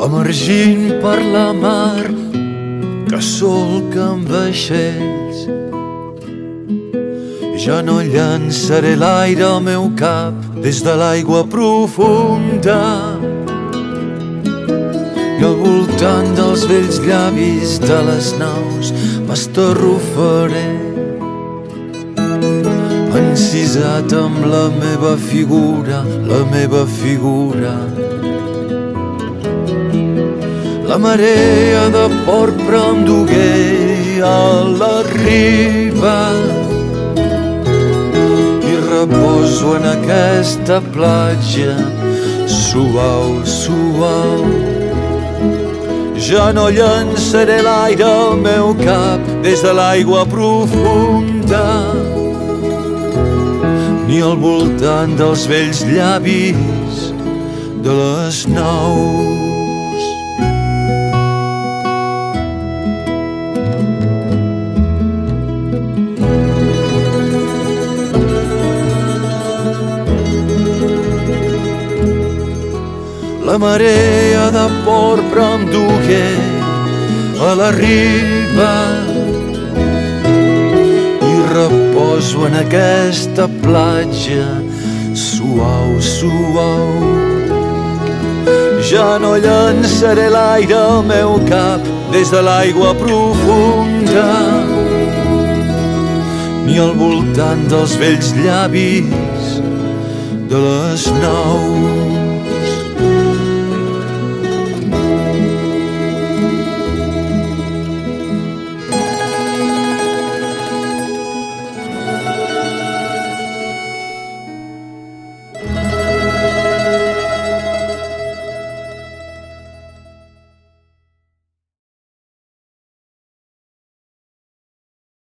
emergint per la mar que solca amb vaixells. Ja no llançaré l'aire al meu cap des de l'aigua profunda, i al voltant dels vells llavis de les naus m'estarrufaré, encisat amb la meva figura, la meva figura. La marea de porpra em dugué a la riba i reposo en aquesta platja suau, suau. Ja no llançaré l'aire al meu cap des de l'aigua profunda, ni al voltant dels vells llavis de les naus. La marea de porpra em dugué a la riba i reposo en aquesta platja suau, suau. Ja no llançaré l'aire al meu cap des de l'aigua profunda, ni al voltant dels vells llavis de les naus.